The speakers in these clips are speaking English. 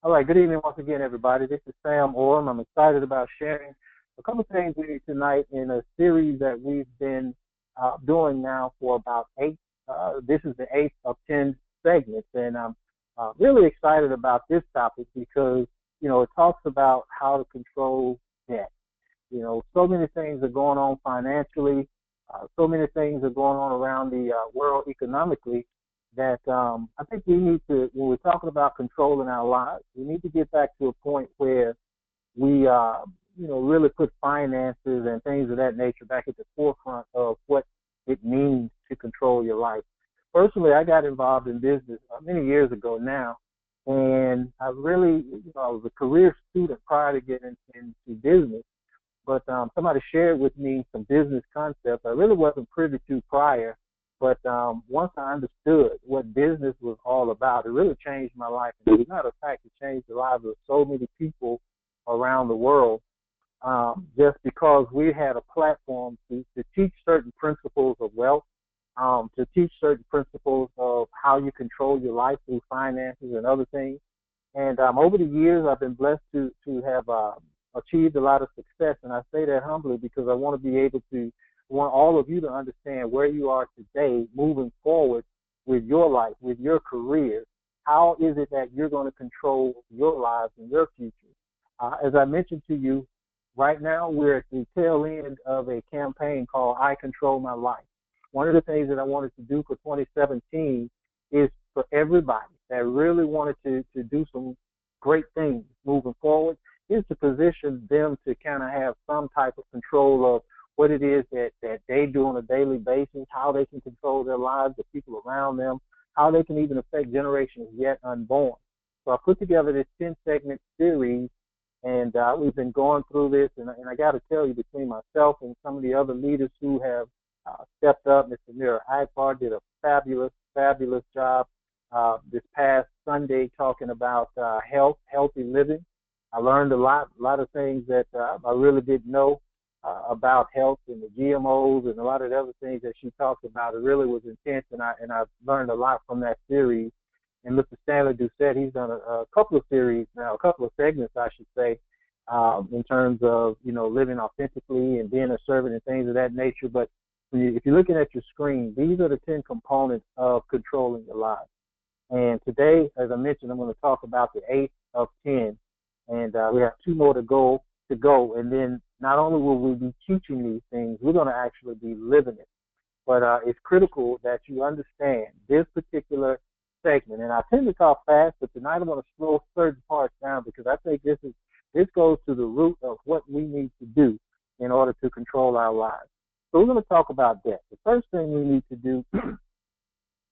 All right, good evening once again, everybody. This is Sam Orm. I'm excited about sharing a couple of things with you tonight in a series that we've been doing now for about eight. This is the eighth of 10 segments, and I'm really excited about this topic because, it talks about how to control debt. So many things are going on financially, so many things are going on around the world economically that I think we need to, when we're talking about controlling our lives, we need to get back to a point where we, really put finances and things of that nature back at the forefront of what it means to control your life. Personally, I got involved in business many years ago now, and I really, I was a career student prior to getting into business, but somebody shared with me some business concepts I really wasn't privy to prior. But once I understood what business was all about, it really changed my life. And as a matter of fact, it changed the lives of so many people around the world just because we had a platform to teach certain principles of wealth, to teach certain principles of how you control your life through finances and other things. And over the years, I've been blessed to have achieved a lot of success. And I say that humbly because I want to be able to, I want all of you to understand where you are today moving forward with your life, with your career. How is it that you're going to control your lives and your future? As I mentioned to you, right now we're at the tail end of a campaign called I Control My Life. One of the things that I wanted to do for 2017 is for everybody that really wanted to do some great things moving forward is to position them to kind of have some type of control of what it is that they do on a daily basis, how they can control their lives, the people around them, how they can even affect generations yet unborn. So I put together this 10-segment series, and we've been going through this, and I got to tell you, between myself and some of the other leaders who have stepped up, Mr. Mira Akbar did a fabulous job this past Sunday talking about healthy living. I learned a lot of things that I really didn't know about health and the GMOs and a lot of the other things that she talked about. It really was intense, and I've learned a lot from that series. And Mr. Stanley Doucette, he's done a couple of series now, a couple of segments, I should say, in terms of, living authentically and being a servant and things of that nature. But if you're looking at your screen, these are the 10 components of controlling your life. And today, as I mentioned, I'm going to talk about the 8th of 10. And we have two more to go. And then not only will we be teaching these things, we're going to actually be living it. But it's critical that you understand this particular segment. And I tend to talk fast, but tonight I'm going to slow certain parts down because I think this goes to the root of what we need to do in order to control our lives. So we're going to talk about debt. The first thing we need to do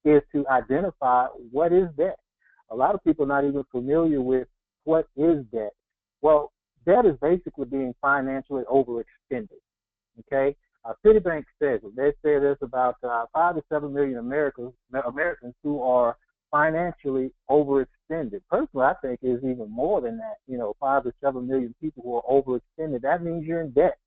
is to identify what is debt. A lot of people are not even familiar with what is debt. Well, debt is basically being financially overextended. Okay, Citibank says it. They say there's about 5 to 7 million Americans who are financially overextended. Personally, I think it's even more than that. 5 to 7 million people who are overextended. That means you're in debt.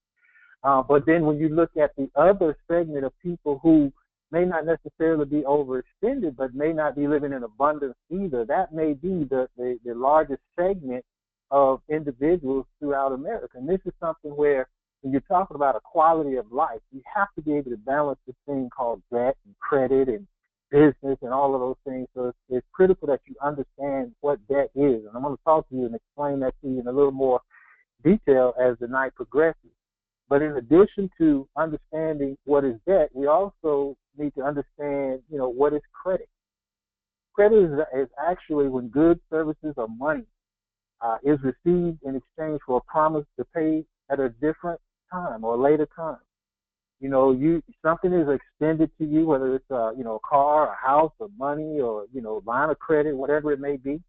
But then when you look at the other segment of people who may not necessarily be overextended, but may not be living in abundance either, that may be the largest segment of individuals throughout America. And this is something where when you're talking about a quality of life, you have to be able to balance this thing called debt and credit and business and all of those things. So it's critical that you understand what debt is. And I'm going to talk to you and explain that to you in a little more detail as the night progresses. But in addition to understanding what is debt, we also need to understand, what is credit. Credit is actually when goods, services, or money is received in exchange for a promise to pay at a different time or later time. Something is extended to you, whether it's a car, a house, or money, or line of credit, whatever it may be,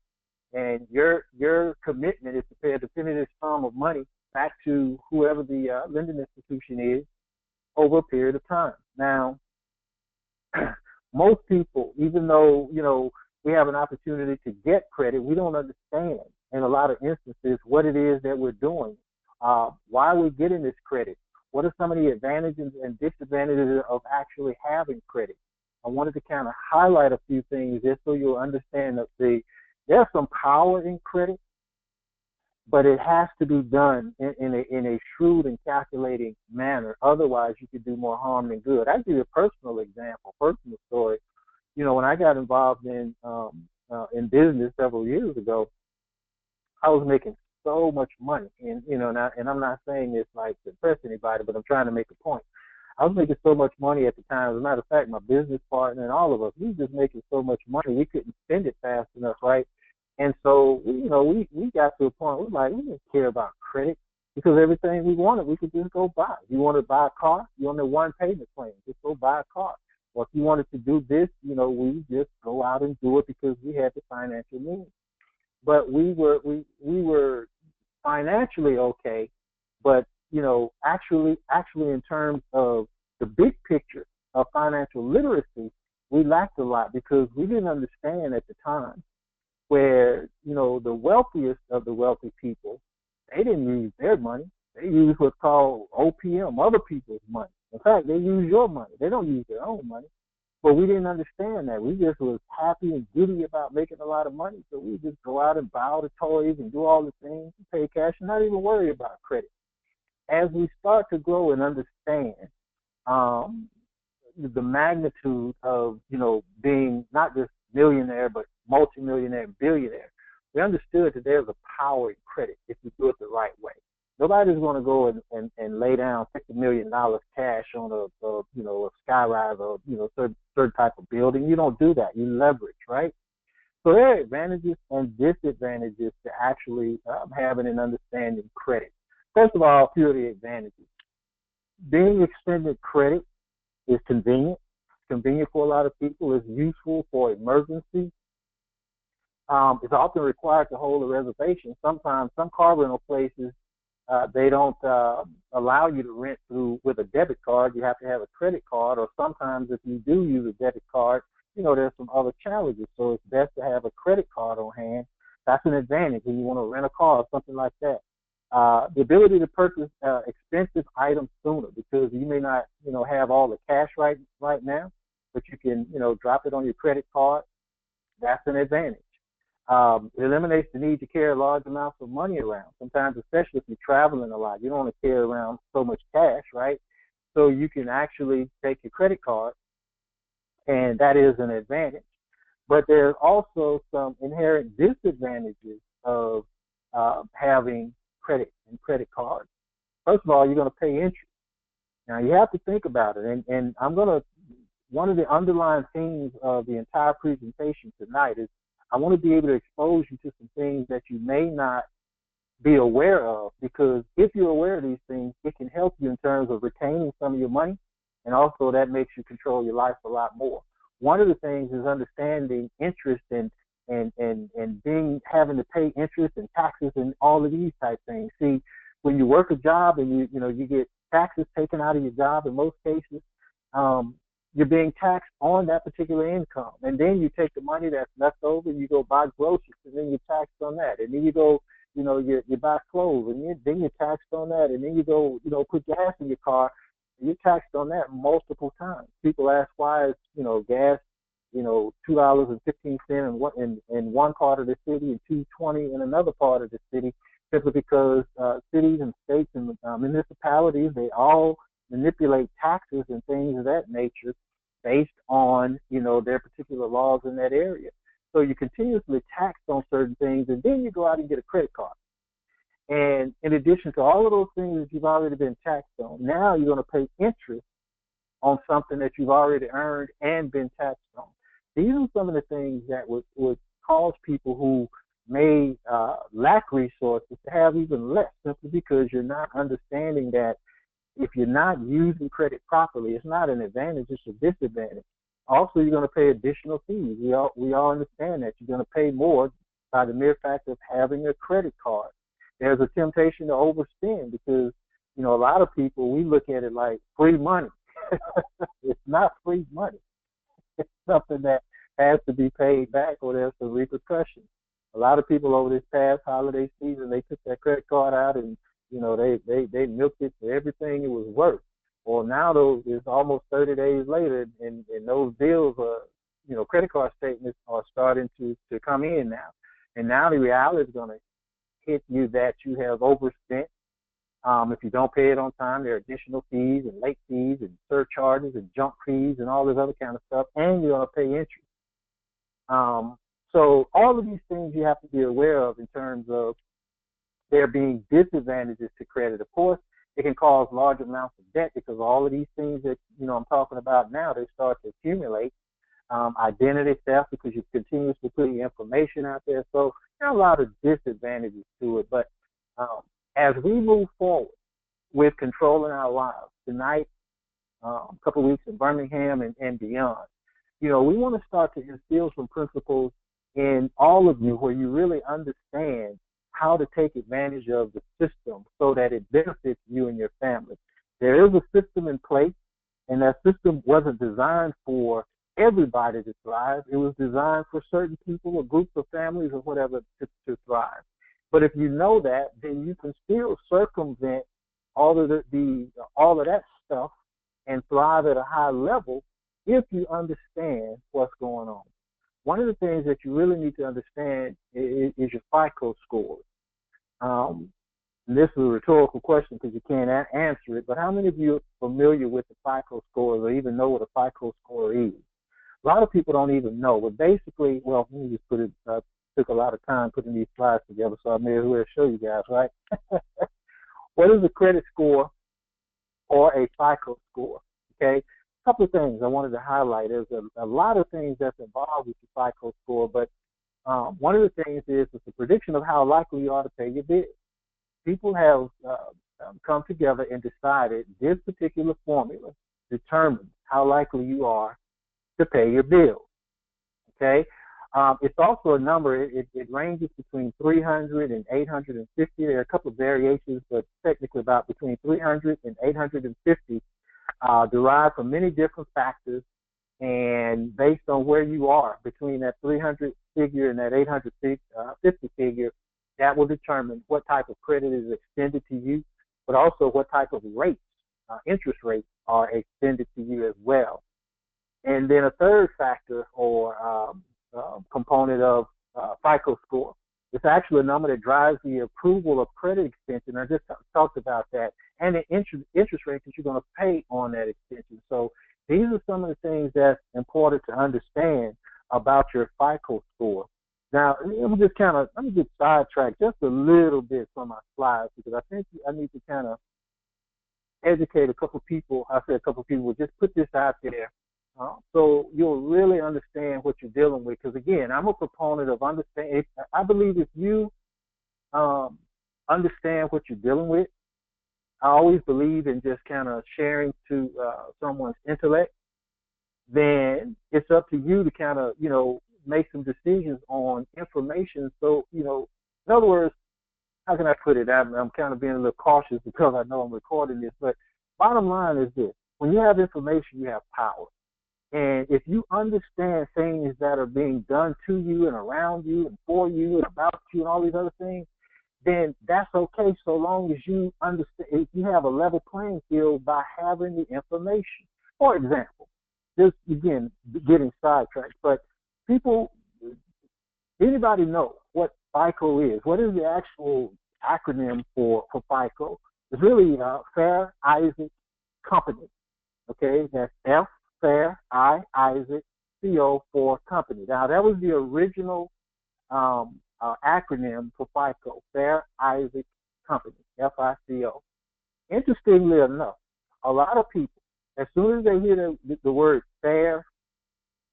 and your commitment is to pay a definitive sum of money back to whoever the lending institution is over a period of time. Now, most people, even though we have an opportunity to get credit, we don't understand in a lot of instances what it is that we're doing, why we're getting this credit, what are some of the advantages and disadvantages of actually having credit. I wanted to kind of highlight a few things just so you'll understand the There's some power in credit, but it has to be done in a shrewd and calculating manner. Otherwise, you could do more harm than good. I'll give you a personal example, personal story. You know, when I got involved in business several years ago, I was making so much money, and you know, and I'm not saying this like to impress anybody, but I'm trying to make a point. I was making so much money at the time. As a matter of fact, my business partner and all of us, we were just making so much money, we couldn't spend it fast enough, right? And so, you know, we got to a point we were like, we didn't care about credit because everything we wanted, we could just go buy. You wanted to buy a car, you wanted one payment plan, just go buy a car. Or if you wanted to do this, you know, we just go out and do it because we had the financial means. But we were financially okay, but you know, actually in terms of the big picture of financial literacy, we lacked a lot because we didn't understand at the time where, you know, the wealthiest of the wealthy people, they didn't use their money. They use what's called OPM, other people's money. In fact, they use your money. They don't use their own money. But we didn't understand that. We just was happy and giddy about making a lot of money. So we just go out and buy all the toys and do all the things and pay cash and not even worry about credit. As we start to grow and understand um, the magnitude of, you know, being not just millionaire, but multimillionaire, billionaire, we understood that there's a power in credit if you do it the right way. Nobody's going to go and lay down $50 million cash on a you know, a skyrise or, you know, certain type of building. You don't do that. You leverage, right? So there are advantages and disadvantages to actually having and understanding credit. First of all, a few of the advantages. Being extended credit is convenient. It's convenient for a lot of people. It's useful for emergencies. It's often required to hold a reservation. Sometimes some car rental places they don't allow you to rent through with a debit card. You have to have a credit card, or sometimes if you do use a debit card, you know, there's some other challenges. So it's best to have a credit card on hand. That's an advantage when you want to rent a car or something like that. The ability to purchase expensive items sooner because you may not, you know, have all the cash right now, but you can, you know, drop it on your credit card. That's an advantage. It eliminates the need to carry large amounts of money around. Sometimes, especially if you're traveling a lot, you don't want to carry around so much cash, right? So you can actually take your credit card, and that is an advantage. But there's also some inherent disadvantages of having credit and credit cards. First of all, you're going to pay interest. Now you have to think about it, and I'm going to. One of the underlying themes of the entire presentation tonight is I want to be able to expose you to some things that you may not be aware of, because if you're aware of these things, it can help you in terms of retaining some of your money, and also that makes you control your life a lot more. One of the things is understanding interest and being having to pay interest and taxes and all of these type things. See, when you work a job and you get taxes taken out of your job in most cases, you're being taxed on that particular income. And then you take the money that's left over and you go buy groceries, and then you're taxed on that. And then you go, you buy clothes, and then you're taxed on that. And then you go, put gas in your car, and you're taxed on that multiple times. People ask why is, gas, $2.15 in one part of the city and $2.20 in another part of the city, simply because cities and states and municipalities, they all manipulate taxes and things of that nature based on, their particular laws in that area. So you're continuously taxed on certain things, and then you go out and get a credit card. And in addition to all of those things that you've already been taxed on, now you're going to pay interest on something that you've already earned and been taxed on. These are some of the things that would cause people who may lack resources to have even less, simply because you're not understanding that if you're not using credit properly, it's not an advantage, it's a disadvantage. Also, you're going to pay additional fees. We all understand that. You're going to pay more by the mere fact of having a credit card. There's a temptation to overspend because, a lot of people, we look at it like free money. It's not free money. It's something that has to be paid back, or there's some repercussions. A lot of people over this past holiday season, they took their credit card out and they milked it for everything it was worth. Well, now it's almost 30 days later, and those bills are, credit card statements are starting to come in now. And now the reality is going to hit you that you have overspent. If you don't pay it on time, there are additional fees and late fees and surcharges and junk fees and all this other kind of stuff, and you're going to pay interest. So all of these things you have to be aware of in terms of there being disadvantages to credit. Of course, it can cause large amounts of debt because all of these things that I'm talking about now, they start to accumulate. Identity theft because you're continuously putting information out there. So there are a lot of disadvantages to it. But as we move forward with controlling our lives tonight, a couple of weeks in Birmingham and beyond, we want to start to instill some principles in all of you where you really understand how to take advantage of the system so that it benefits you and your family. There is a system in place, and that system wasn't designed for everybody to thrive. It was designed for certain people or groups of families or whatever to thrive. But if you know that, then you can still circumvent all of all of that stuff and thrive at a high level if you understand what's going on. One of the things that you really need to understand is your FICO score. This is a rhetorical question because you can't answer it, but how many of you are familiar with the FICO score or even know what a FICO score is? A lot of people don't even know, but basically, well, let me just put it, took a lot of time putting these slides together, so I may as well show you guys, right? What is a credit score or a FICO score? Okay, a couple of things I wanted to highlight. There's a lot of things that's involved with the FICO score, but one of the things is it's a prediction of how likely you are to pay your bills. People have come together and decided this particular formula determines how likely you are to pay your bills. Okay, it's also a number. It ranges between 300 and 850. There are a couple of variations, but technically about between 300 and 850, derived from many different factors, and based on where you are between that 300 figure and that 850 figure, that will determine what type of credit is extended to you, but also what type of rates, interest rates, are extended to you as well. And then a third factor or component of FICO score. It's actually a number that drives the approval of credit extension. I just talked about that. And the interest rate that you're going to pay on that extension. So these are some of the things that's important to understand about your FICO score. Now, let me get sidetracked just a little bit from my slides because I think I need to kind of educate a couple people. I said a couple people, just put this out there so you'll really understand what you're dealing with. Because again, I'm a proponent of understanding. I believe if you understand what you're dealing with, I always believe in just kind of sharing to someone's intellect. Then it's up to you to kind of, make some decisions on information. So, in other words, how can I put it? I'm kind of being a little cautious because I know I'm recording this. But bottom line is this: when you have information, you have power. And if you understand things that are being done to you and around you and for you and about you and all these other things, then that's okay so long as you understand, if you have a level playing field by having the information. For example, just again, getting sidetracked, but anybody know what FICO is? What is the actual acronym for FICO? It's really Fair Isaac Company. Okay, that's F, Fair, I, Isaac, CO for company. Now, that was the original acronym for FICO, Fair Isaac Company, FICO. Interestingly enough, a lot of people, as soon as they hear the word fair,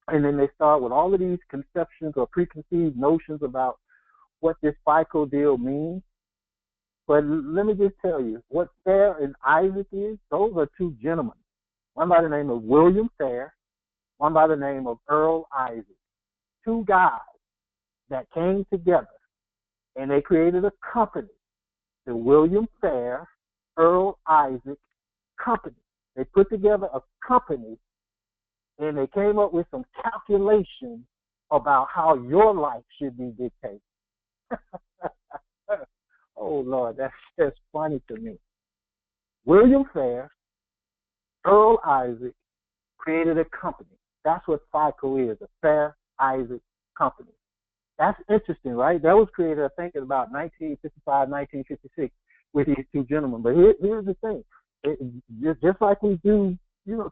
and then they start with all of these conceptions or preconceived notions about what this FICO deal means. But let me just tell you, what Fair and Isaac is, those are two gentlemen. One by the name of William Fair, one by the name of Earl Isaac. Two guys that came together and they created a company, the William Fair, Earl Isaac Company. They put together a company and they came up with some calculations about how your life should be dictated. Oh, Lord, that's just funny to me. William Fair, Earl Isaac created a company. That's what FICO is, a Fair Isaac Company. That's interesting, right? That was created, I think, in about 1955, 1956 with these two gentlemen. But here's the thing. Just like we do,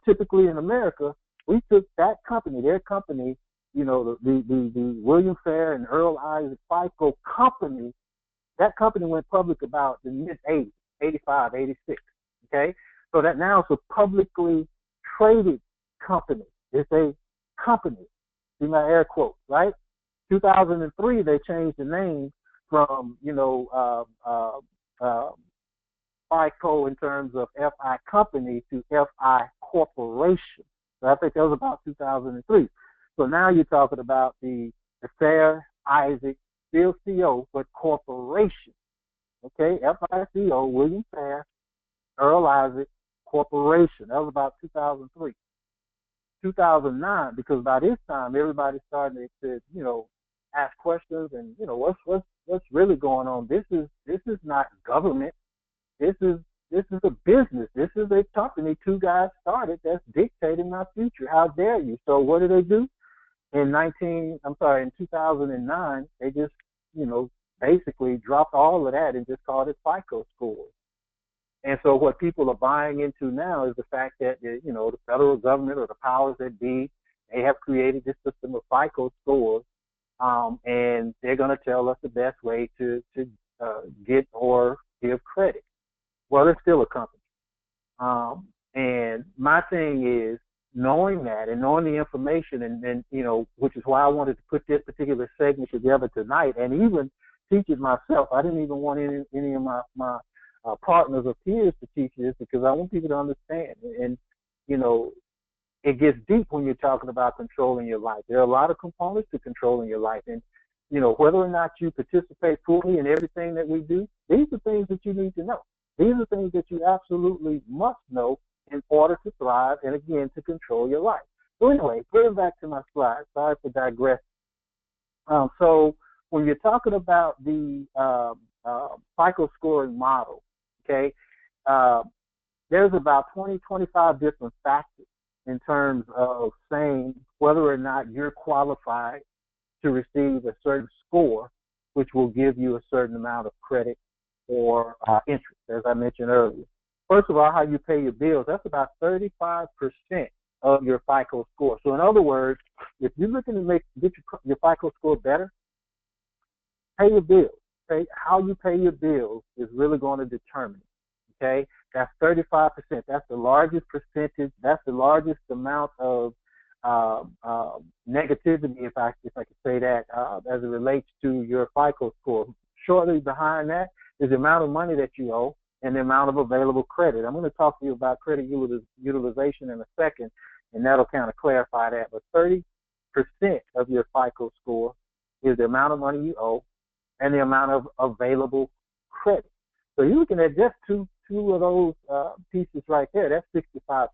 typically in America, we took that company, their company, the William Fair and Earl Isaac FICO company. That company went public about the mid-80s, 85, 86, okay? So that now it's a publicly traded company. It's a company, see my air quotes, right? 2003, they changed the name from, FICO in terms of FI Company to FI Corporation. So I think that was about 2003. So now you're talking about the Fair Isaac, still CO, but corporation. Okay, FICO, William Fair, Earl Isaac Corporation. That was about 2003. 2009, because by this time everybody's starting to ask questions and what's really going on. This is not government. This is a business. This is a company two guys started that's dictating my future. How dare you? So what do? In 2009, they just basically dropped all of that and just called it FICO scores. And so what people are buying into now is the fact that the federal government or the powers that be, they have created this system of FICO scores, and they're going to tell us the best way to get or give credit. Well, it's still a company. And my thing is knowing that and knowing the information and which is why I wanted to put this particular segment together tonight and even teach it myself. I didn't even want any of my partners or peers to teach this because I want people to understand. And, it gets deep when you're talking about controlling your life. There are a lot of components to controlling your life. And, whether or not you participate fully in everything that we do, these are things that you need to know. These are things that you absolutely must know in order to thrive and, again, to control your life. So anyway, getting back to my slide, sorry for digressing. So when you're talking about the FICO scoring model, okay, there's about 20, 25 different factors in terms of saying whether or not you're qualified to receive a certain score, which will give you a certain amount of credit or interest, as I mentioned earlier. First of all, how you pay your bills, that's about 35% of your FICO score. So in other words, if you're looking to get your FICO score better, pay your bills. Okay? How you pay your bills is really going to determine it. Okay? That's 35%. That's the largest percentage. That's the largest amount of negativity, if I could say that, as it relates to your FICO score. Shortly behind that is the amount of money that you owe and the amount of available credit. I'm going to talk to you about credit utilization in a second, and that'll kind of clarify that. But 30% of your FICO score is the amount of money you owe and the amount of available credit. So you're looking at just two of those pieces right there. That's 65%.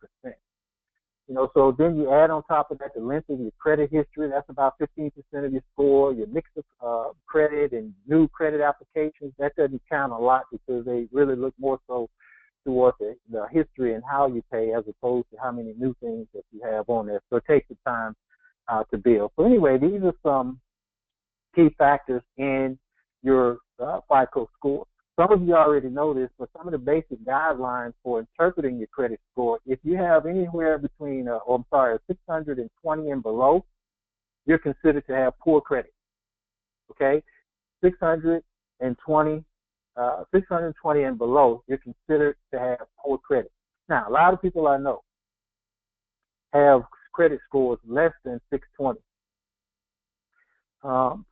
So then you add on top of that the length of your credit history. That's about 15% of your score. Your mix of credit and new credit applications, that doesn't count a lot because they really look more so towards the history and how you pay as opposed to how many new things that you have on there. So it takes the time to build. So anyway, these are some key factors in your FICO score. Some of you already know this, but some of the basic guidelines for interpreting your credit score, if you have anywhere between, 620 and below, you're considered to have poor credit. Okay? 620 and below, you're considered to have poor credit. Now, a lot of people I know have credit scores less than 620.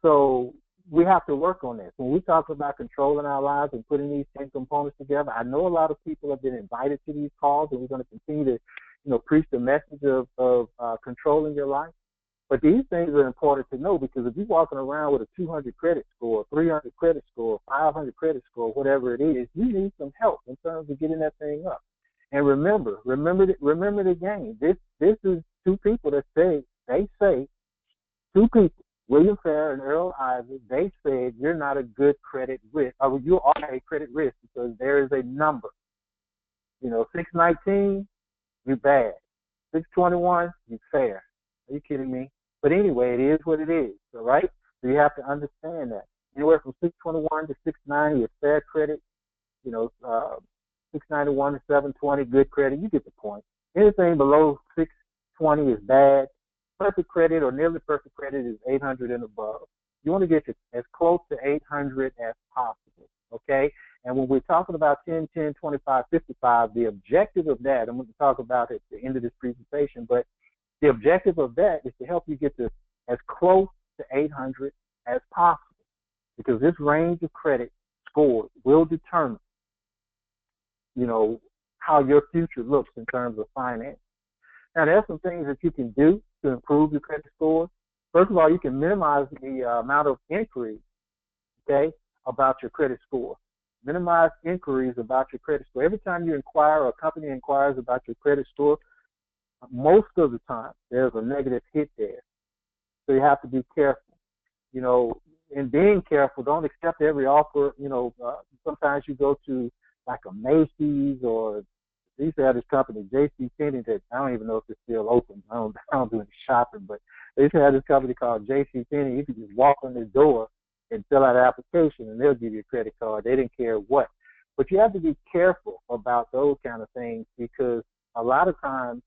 So we have to work on this. When we talk about controlling our lives and putting these 10 components together, I know a lot of people have been invited to these calls, and we're going to continue to, preach the message of controlling your life. But these things are important to know because if you're walking around with a 200 credit score, 300 credit score, 500 credit score, whatever it is, you need some help in terms of getting that thing up. And remember the game. This is two people that say two people. William Fair and Earl Isaac, they said you're not a good credit risk, or you are a credit risk because there is a number. 619, you bad. 621, you fair. Are you kidding me? But anyway, it is what it is, all right? So you have to understand that. Anywhere from 621 to 690 is fair credit. 691 to 720, good credit. You get the point. Anything below 620 is bad. Perfect credit or nearly perfect credit is 800 and above. You want to get to as close to 800 as possible, okay? And when we're talking about 10, 10, 25, 55, the objective of that, I'm going to talk about it at the end of this presentation, but the objective of that is to help you get to as close to 800 as possible, because this range of credit scores will determine, how your future looks in terms of finance. Now, there are some things that you can do to improve your credit score. First of all, you can minimize the amount of inquiries, okay, about your credit score. Minimize inquiries about your credit score. Every time you inquire or a company inquires about your credit score, most of the time there's a negative hit there. So you have to be careful. In being careful, don't accept every offer. Sometimes you go to like a Macy's, or they used to have this company, J.C. Penney, that I don't even know if it's still open. I don't do any shopping, but they used to have this company called J.C. Penney. You could just walk in the door and fill out an application, and they'll give you a credit card. They didn't care what. But you have to be careful about those kind of things, because a lot of times,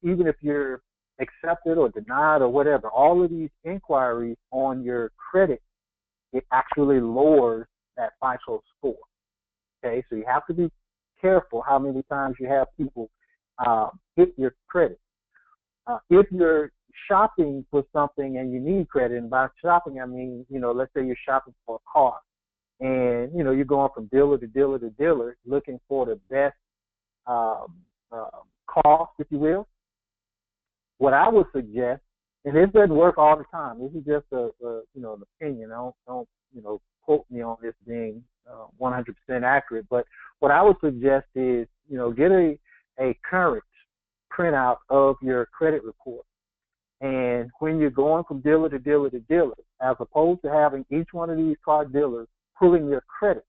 even if you're accepted or denied or whatever, all of these inquiries on your credit, it actually lowers that FICO score. Okay, so you have to be careful how many times you have people hit your credit. If you're shopping for something and you need credit, and by shopping I mean, let's say you're shopping for a car, and you're going from dealer to dealer to dealer looking for the best cost, if you will. What I would suggest, and this doesn't work all the time, this is just an opinion. Don't quote me on this being 100% accurate, but what I would suggest is, get a current printout of your credit report. And when you're going from dealer to dealer to dealer, as opposed to having each one of these car dealers pulling your credit,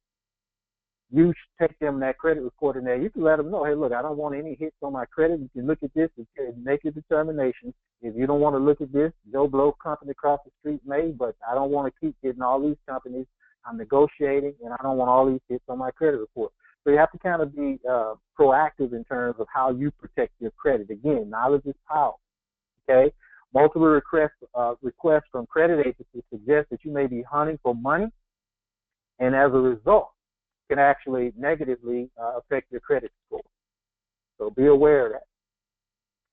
you should take them that credit report in there. You can let them know, hey, look, I don't want any hits on my credit. You can look at this and make a determination. If you don't want to look at this, Joe Blow company across the street may, but I don't want to keep getting all these companies. I'm negotiating, and I don't want all these hits on my credit report. So you have to kind of be proactive in terms of how you protect your credit. Again, knowledge is power, okay? Multiple requests from credit agencies suggest that you may be hunting for money, and as a result, can actually negatively affect your credit score. So be aware of that.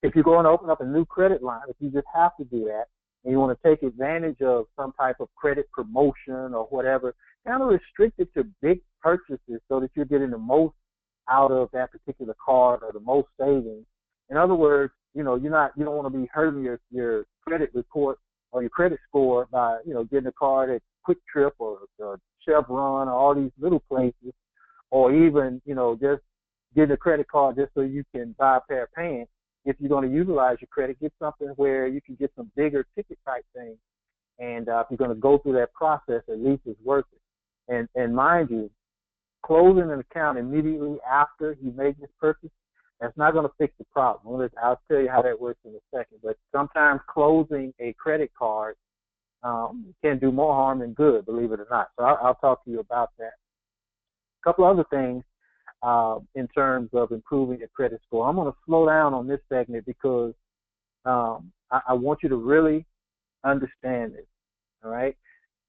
If you're going to open up a new credit line, if you just have to do that, and you want to take advantage of some type of credit promotion or whatever, kind of restrict it to big purchases so that you're getting the most out of that particular card or the most savings. In other words, you don't want to be hurting your credit report or your credit score by, getting a card at Quick Trip or Chevron or all these little places, or even, just getting a credit card just so you can buy a pair of pants. If you're going to utilize your credit, get something where you can get some bigger ticket type things. And if you're going to go through that process, at least it's worth it. And mind you, closing an account immediately after you make this purchase, that's not going to fix the problem. I'll tell you how that works in a second. But sometimes closing a credit card can do more harm than good, believe it or not. So I'll talk to you about that. A couple other things in terms of improving your credit score. I'm going to slow down on this segment because I want you to really understand this, all right?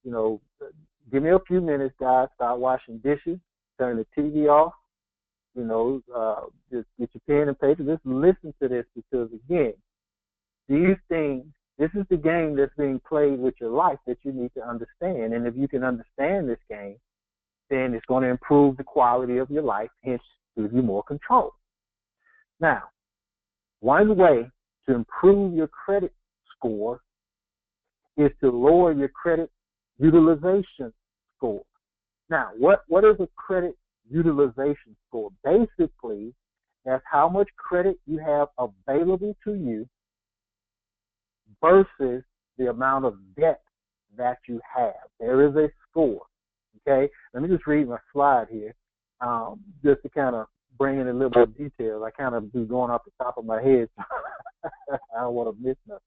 Give me a few minutes, guys. Start washing dishes, turn the TV off, just get your pen and paper. Just listen to this, because, again, these things, this is the game that's being played with your life that you need to understand. And if you can understand this game, then it's going to improve the quality of your life, hence give you more control. Now, one way to improve your credit score is to lower your credit utilization score. Now, what is a credit utilization score? Basically, that's how much credit you have available to you versus the amount of debt that you have. There is a score. Okay, let me just read my slide here, just to kind of bring in a little bit of detail. I kind of be going off the top of my head. I don't want to miss nothing.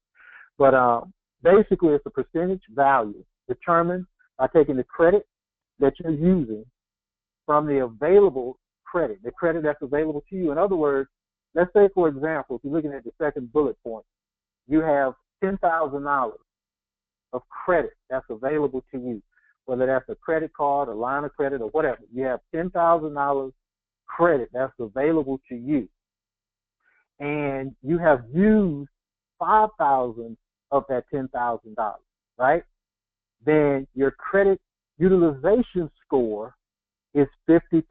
But basically, it's a percentage value, determined by taking the credit that you're using from the available credit, the credit that's available to you. In other words, let's say, for example, if you're looking at the second bullet point, you have $10,000 of credit that's available to you, whether that's a credit card, a line of credit, or whatever. You have $10,000 credit that's available to you, and you have used $5,000 of that $10,000, right? Then your credit utilization score is 50%.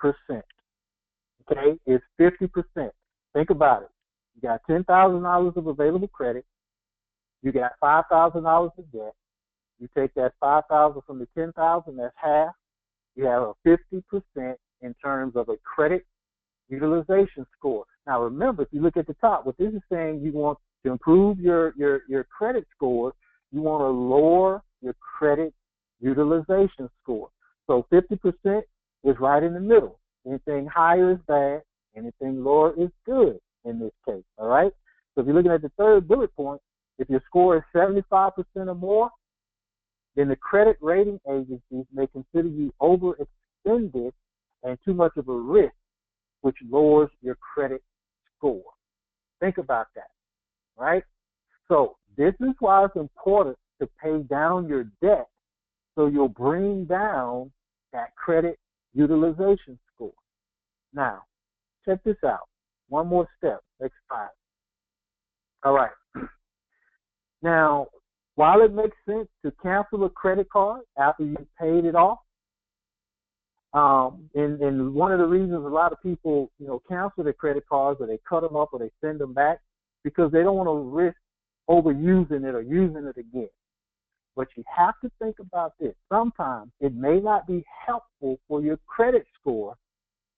Okay, it's 50%. Think about it. You got $10,000 of available credit. You got $5,000 of debt. You take that $5,000 from the $10,000, that's half. You have a 50% in terms of a credit utilization score. Now remember, if you look at the top, what this is saying, you want to improve your credit score, you want to lower your credit utilization score. So 50% is right in the middle. Anything higher is bad, anything lower is good in this case, all right? So if you're looking at the third bullet point, if your score is 75% or more, then the credit rating agencies may consider you overextended and too much of a risk, which lowers your credit score. Think about that, right? So this is why it's important to pay down your debt so you'll bring down that credit utilization score. Now, check this out. One more step, next slide. All right. Now, while it makes sense to cancel a credit card after you've paid it off, and one of the reasons a lot of people, cancel their credit cards, or they cut them up, or they send them back, because they don't want to risk overusing it or using it again. But you have to think about this. Sometimes it may not be helpful for your credit score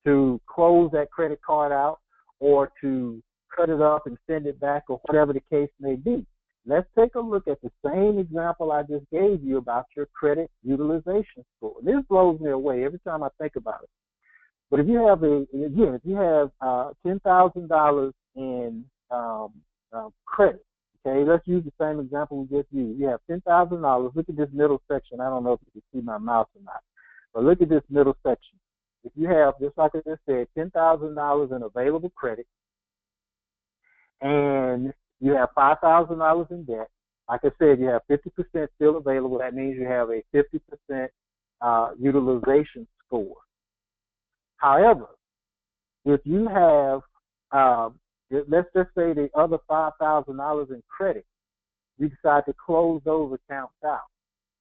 to close that credit card out, or to cut it up and send it back, or whatever the case may be. Let's take a look at the same example I just gave you about your credit utilization score. This blows me away every time I think about it. But if you have $10,000 in credit, okay, let's use the same example we just used. You have $10,000. Look at this middle section. I don't know if you can see my mouse or not, but look at this middle section. If you have, just like I just said, $10,000 in available credit, and you have $5,000 in debt, like I said, you have 50% still available. That means you have a 50% utilization score. However, if you have, let's just say the other $5,000 in credit, you decide to close those accounts out,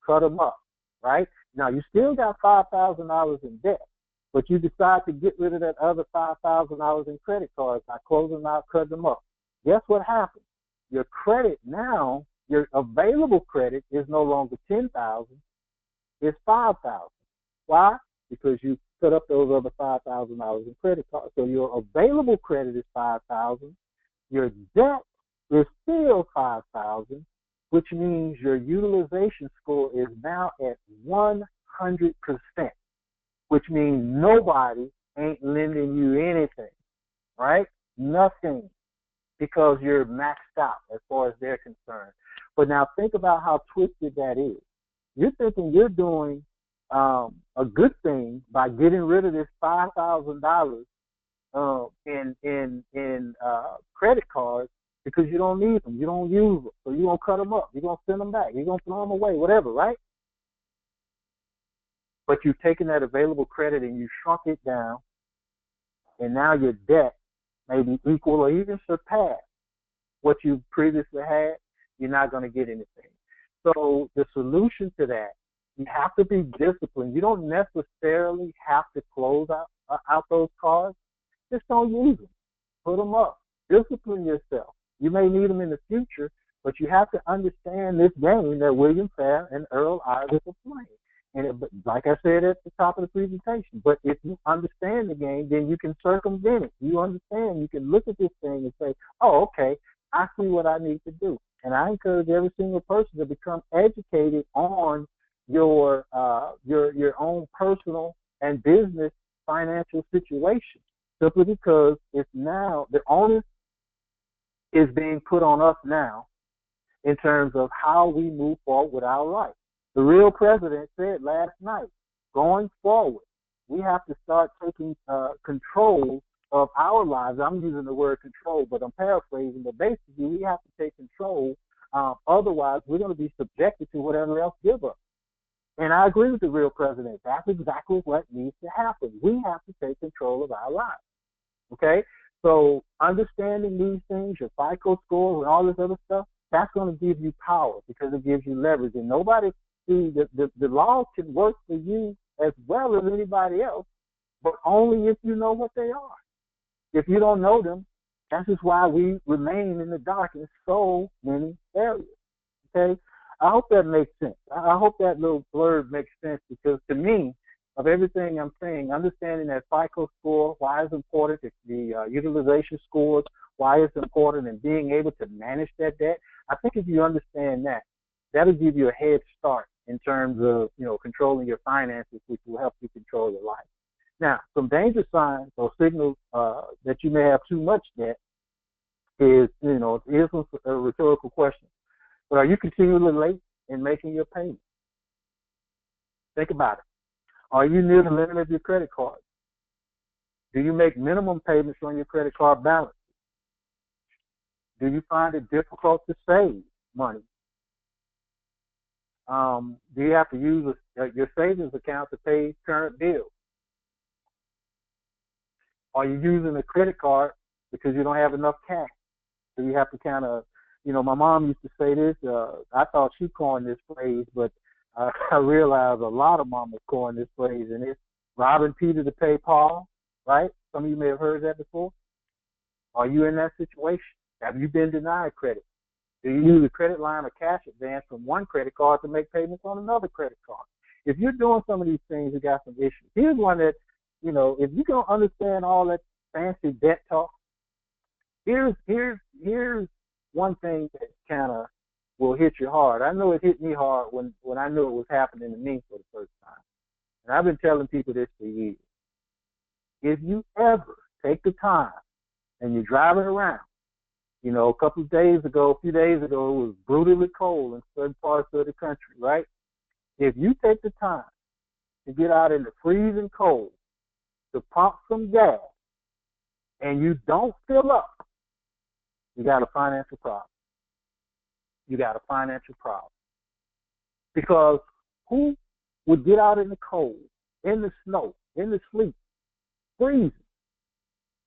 cut them up, right? Now, you still got $5,000 in debt, but you decide to get rid of that other $5,000 in credit cards by closing them out, cutting them up. Guess what happens? Your credit now, your available credit is no longer $10,000, it's $5,000. Why? Because you cut up those other $5,000 in credit cards. So your available credit is $5,000. Your debt is still $5,000, which means your utilization score is now at 100%, which means nobody ain't lending you anything, right? Nothing, because you're maxed out as far as they're concerned. But now think about how twisted that is. You're thinking you're doing a good thing by getting rid of this $5,000 in credit cards, because you don't need them, you don't use them, so you're gonna cut them up, you're gonna send them back, you're gonna throw them away, whatever, right? But you've taken that available credit and you shrunk it down, and now your debt may be equal or even surpass what you previously had. You're not going to get anything. So the solution to that, you have to be disciplined. You don't necessarily have to close out those cards. Just don't use them. Put them up. Discipline yourself. You may need them in the future, but you have to understand this game that William Fair and Earl Isaac are playing. And like I said at the top of the presentation, but if you understand the game, then you can circumvent it. You understand, you can look at this thing and say, oh, okay, I see what I need to do. And I encourage every single person to become educated on your own personal and business financial situation, simply because it's now, the onus is being put on us now in terms of how we move forward with our life. The real president said last night, going forward, we have to start taking control of our lives. I'm using the word control, but I'm paraphrasing. But basically, we have to take control. Otherwise, we're going to be subjected to whatever else give us. And I agree with the real president. That's exactly what needs to happen. We have to take control of our lives. Okay? So understanding these things, your FICO score and all this other stuff, that's going to give you power because it gives you leverage. And nobody, the law can work for you as well as anybody else, but only if you know what they are. If you don't know them, that's just why we remain in the dark in so many areas. Okay? I hope that makes sense. I hope that little blurb makes sense because to me, of everything I'm saying, understanding that FICO score, why it's important, the utilization scores, why it's important, and being able to manage that debt. I think if you understand that, that'll give you a head start in terms of, controlling your finances, which will help you control your life. Now, some danger signs or signals that you may have too much debt is, it is a rhetorical question. But are you continually late in making your payments? Think about it. Are you near the limit of your credit card? Do you make minimum payments on your credit card balance? Do you find it difficult to save money? Do you have to use your savings account to pay current bills? Are you using a credit card because you don't have enough cash? So you have to kind of, my mom used to say this. I thought she coined this phrase, but I realized a lot of mamas coined this phrase, and it's robbing Peter to pay Paul, right? Some of you may have heard that before. Are you in that situation? Have you been denied credit? Do you use a credit line or cash advance from one credit card to make payments on another credit card? If you're doing some of these things, you got some issues. Here's one that, if you don't understand all that fancy debt talk, here's one thing that kind of will hit you hard. I know it hit me hard when I knew it was happening to me for the first time. And I've been telling people this for years. If you ever take the time and you're driving around, a couple of days ago, a few days ago, it was brutally cold in certain parts of the country, right? If you take the time to get out in the freezing cold to pump some gas and you don't fill up, you got a financial problem. You got a financial problem. Because who would get out in the cold, in the snow, in the sleet, freezing,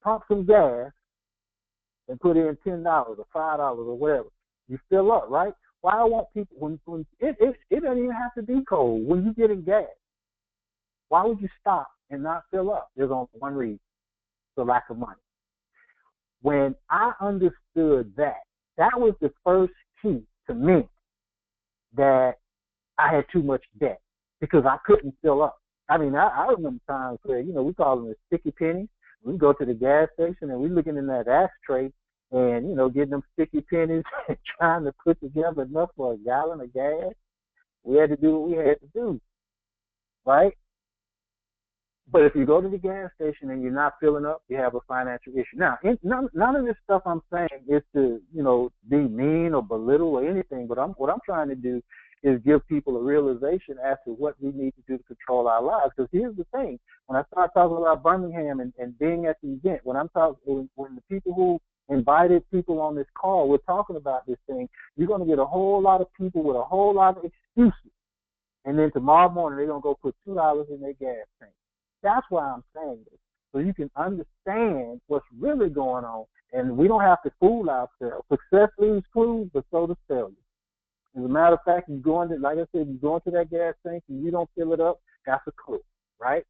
pump some gas, and put in $10 or $5 or whatever? You fill up, right? Why I want people, when it doesn't even have to be cold. When you get in gas, why would you stop and not fill up? There's only one reason: the lack of money. When I understood that was the first key to me that I had too much debt because I couldn't fill up. I mean, I remember times where, we call them the sticky pennies. We go to the gas station and we're looking in that ashtray and, getting them sticky pennies and trying to put together enough for a gallon of gas. We had to do what we had to do, right? But if you go to the gas station and you're not filling up, you have a financial issue. Now, none of this stuff I'm saying is to, be mean or belittle or anything, but what I'm trying to do is give people a realization as to what we need to do to control our lives. Because here's the thing: when I start talking about Birmingham and being at the event, when the people who invited people on this call, we're talking about this thing, you're going to get a whole lot of people with a whole lot of excuses. And then tomorrow morning, they're going to go put $2 in their gas tank. That's why I'm saying this, so you can understand what's really going on, and we don't have to fool ourselves. Success leaves clues, but so does failure. As a matter of fact, like I said, you go into that gas tank and you don't fill it up, that's a clue, right?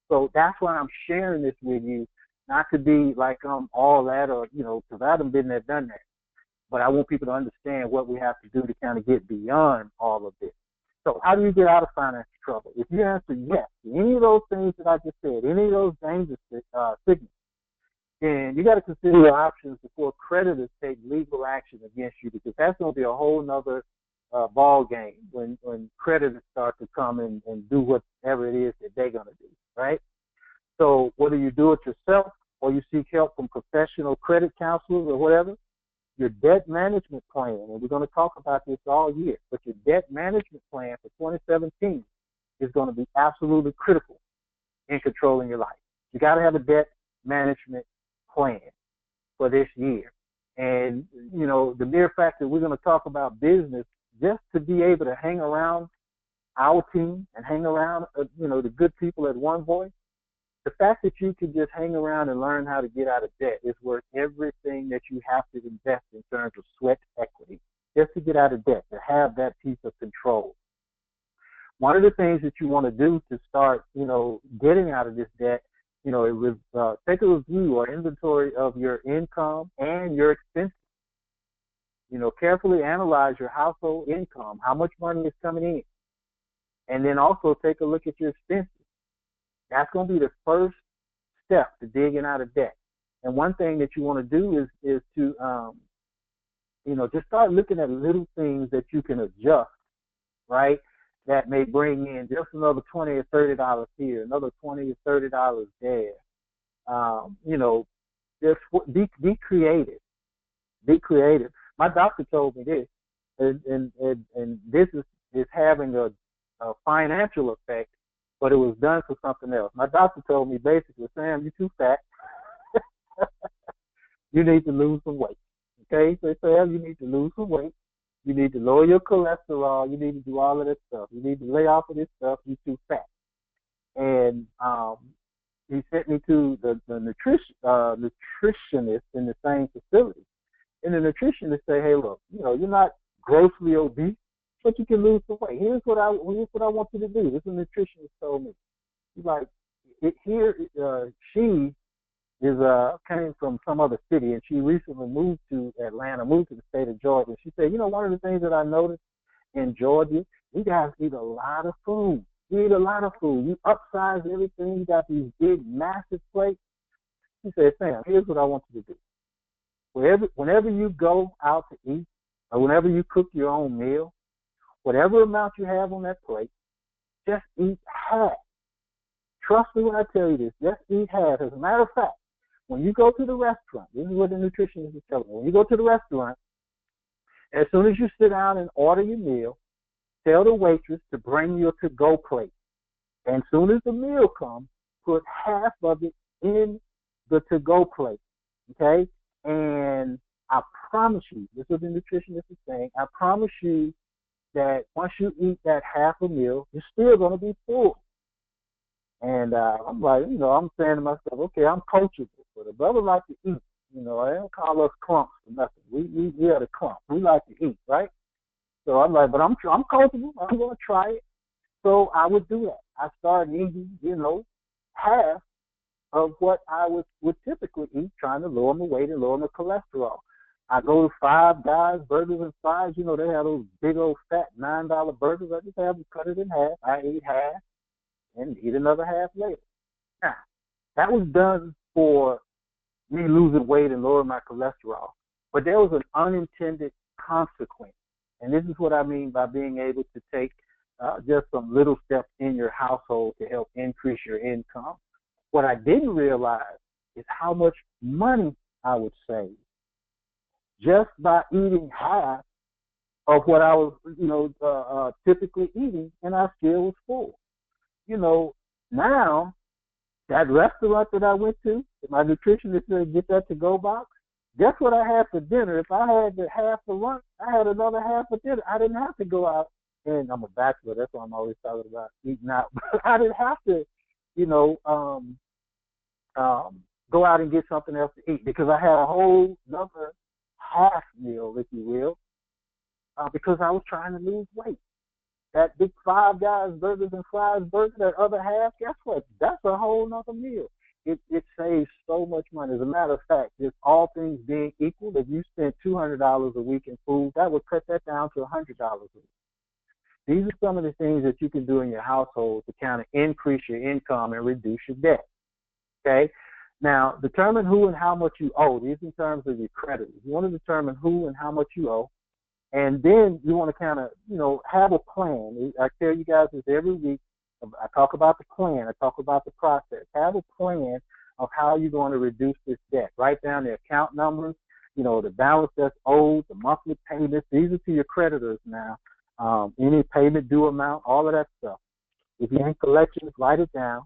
So that's why I'm sharing this with you, not to be like all that or, because I haven't been there, done that. But I want people to understand what we have to do to kind of get beyond all of this. So how do you get out of financial trouble? If you answer yes to any of those things that I just said, any of those dangerous signals, then you got to consider your options before creditors take legal action against you, because that's going to be a whole nother ball game when creditors start to come and do whatever it is that they're going to do, right? So whether you do it yourself or you seek help from professional credit counselors or whatever, your debt management plan, and we're going to talk about this all year, but your debt management plan for 2017 is going to be absolutely critical in controlling your life. You got to have a debt management plan for this year. And, you know, the mere fact that we're going to talk about business, just to be able to hang around our team and hang around, you know, the good people at One Voice, the fact that you can just hang around and learn how to get out of debt is worth everything that you have to invest in terms of sweat equity, just to get out of debt, to have that piece of control. One of the things that you want to do to start, you know, getting out of this debt, you know, take a review or inventory of your income and your expenses. You know, carefully analyze your household income, how much money is coming in, and then also take a look at your expenses. That's going to be the first step to digging out of debt. And one thing that you want to do is to, you know, just start looking at little things that you can adjust, right? That may bring in just another $20 or $30 here, another $20 or $30 there. You know, just be creative. Be creative. My doctor told me this, and this is having a financial effect, but it was done for something else. My doctor told me basically, Sam, you're too fat. You need to lose some weight. Okay? So Sam, you need to lose some weight. You need to lower your cholesterol. You need to do all of this stuff. You need to lay off of this stuff. You're too fat. And he sent me to the nutritionist in the same facility. And the nutritionist say, hey, look, you know, you're not grossly obese, but you can lose some weight. Here's what I want you to do. This is a nutritionist told me. He's like, she is came from some other city, and she recently moved to Atlanta, moved to the state of Georgia. And she said, you know, one of the things that I noticed in Georgia, you guys eat a lot of food. You eat a lot of food. You upsize everything. You got these big, massive plates. She said, Sam, here's what I want you to do. Whenever you go out to eat, or whenever you cook your own meal, whatever amount you have on that plate, just eat half. Trust me when I tell you this. Just eat half. As a matter of fact, when you go to the restaurant, this is what the nutritionist is telling me. When you go to the restaurant, as soon as you sit down and order your meal, tell the waitress to bring you a to-go plate. And as soon as the meal comes, put half of it in the to-go plate. Okay? And I promise you, this is what the nutritionist is saying, I promise you that once you eat that half a meal, you're still going to be full. And I'm like, you know, I'm saying to myself, okay, I'm coachable. But a brother like to eat. You know, I don't call us clumps or nothing. We are the clumps. We like to eat, right? So I'm like, but I'm coachable. I'm going to try it. So I would do that. I started eating, you know, half of what I would typically eat, trying to lower my weight and lower my cholesterol. I go to Five Guys Burgers and Fries. You know, they have those big old fat $9 burgers. I just have them cut it in half. I eat half and eat another half later. Now, that was done for me losing weight and lowering my cholesterol. But there was an unintended consequence. And this is what I mean by being able to take just some little steps in your household to help increase your income. What I didn't realize is how much money I would save just by eating half of what I was, you know, typically eating, and I still was full. You know, now that restaurant that I went to, my nutritionist said, get that to-go box. Guess what I had for dinner? If I had the half for lunch, I had another half for dinner. I didn't have to go out, and I'm a bachelor. That's why I'm always talking about eating out. But I didn't have to, you know, go out and get something else to eat because I had a whole another half meal, if you will, because I was trying to lose weight. That big Five Guys Burgers and Fries burger, that other half, guess what? That's a whole nother meal. It saves so much money. As a matter of fact, just all things being equal, if you spend $200 a week in food, that would cut that down to $100 a week. These are some of the things that you can do in your household to kind of increase your income and reduce your debt. Okay? Now, determine who and how much you owe. These in terms of your creditors. You want to determine who and how much you owe. And then you want to kind of, you know, have a plan. I tell you guys this every week. I talk about the plan. I talk about the process. Have a plan of how you're going to reduce this debt. Write down the account numbers the balance that's owed, the monthly payments. These are to your creditors now. Any payment due amount, all of that stuff. If you're in collections, write it down.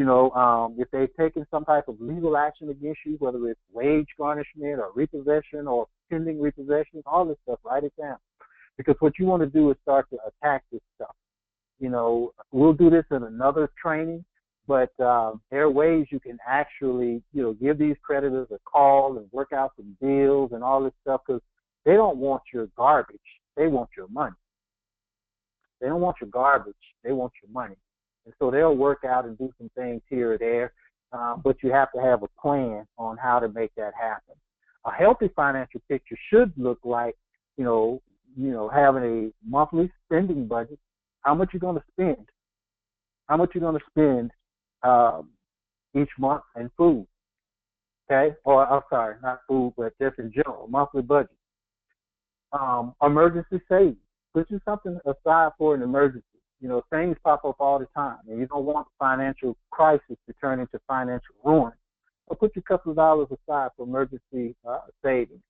If they've taken some type of legal action against you, whether it's wage garnishment or repossession or pending repossession, all this stuff, write it down. Because what you want to do is start to attack this stuff. We'll do this in another training, but there are ways you can actually, give these creditors a call and work out some deals and all this stuff, because they don't want your garbage. They want your money. They don't want your garbage. They want your money. And so they'll work out and do some things here or there, but you have to have a plan on how to make that happen. A healthy financial picture should look like, having a monthly spending budget. How much you're going to spend? How much you're going to spend each month in food? Okay, or I'm sorry, not food, but just in general, monthly budget. Emergency savings. Put you something aside for an emergency. Things pop up all the time, and you don't want financial crisis to turn into financial ruin. So put your couple of dollars aside for emergency savings.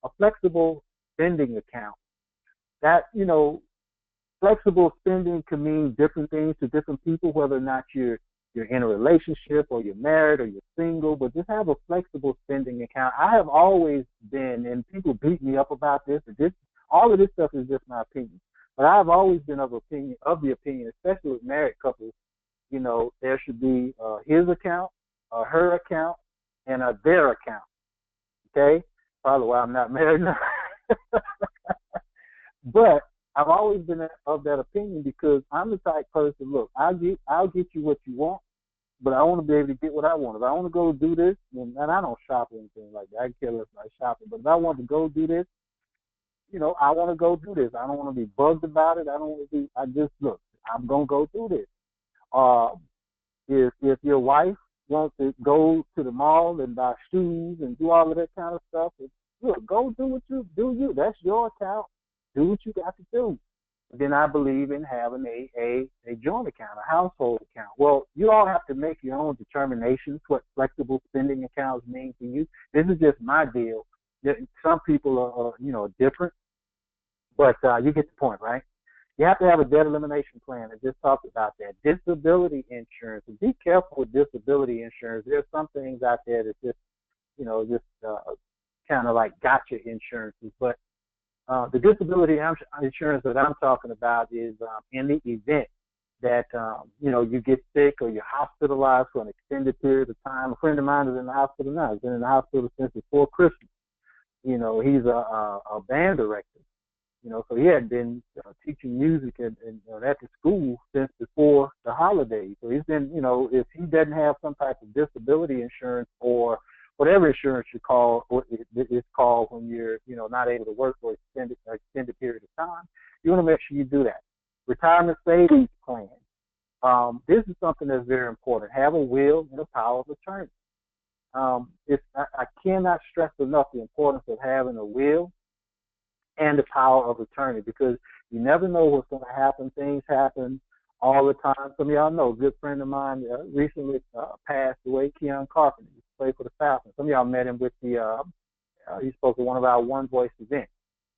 A flexible spending account. That, flexible spending can mean different things to different people, whether or not you're in a relationship or you're married or you're single, but just have a flexible spending account. I have always been, and people beat me up about this, all of this stuff is just my opinion. But I've always been of the opinion, especially with married couples, there should be his account, her account, and their account. Okay? Probably why I'm not married now. But I've always been of that opinion, because I'm the type person, look, I'll get you what you want, but I want to be able to get what I want. If I want to go do this, and I don't shop or anything like that. I care less about shopping. But if I want to go do this, I want to go do this. I don't want to be bugged about it. Look, I'm going to go do this. If your wife wants to go to the mall and buy shoes and do all of that kind of stuff, look, go do what you do. That's your account. Do what you got to do. Then I believe in having a joint account, a household account. Well, you all have to make your own determinations what flexible spending accounts mean to you. This is just my deal. Some people are different. But you get the point, right? You have to have a debt elimination plan. I just talked about that. Disability insurance. And be careful with disability insurance. There's some things out there that just kind of like gotcha insurances. But the disability insurance that I'm talking about is in the event that, you get sick or you're hospitalized for an extended period of time. A friend of mine is in the hospital now. He's been in the hospital since before Christmas. He's a band director. So he had been teaching music at the school since before the holidays. So he's been, if he doesn't have some type of disability insurance or whatever insurance you call, it's called when you're, not able to work for an extended period of time, you want to make sure you do that. Retirement savings plan. This is something that's very important. Have a will and a power of attorney. I cannot stress enough the importance of having a will and the power of attorney, because you never know what's going to happen. Things happen all the time. Some of y'all know, a good friend of mine recently passed away, Keon Carpenter. He played for the Falcons. Some of y'all met him with he spoke at one of our One Voice events.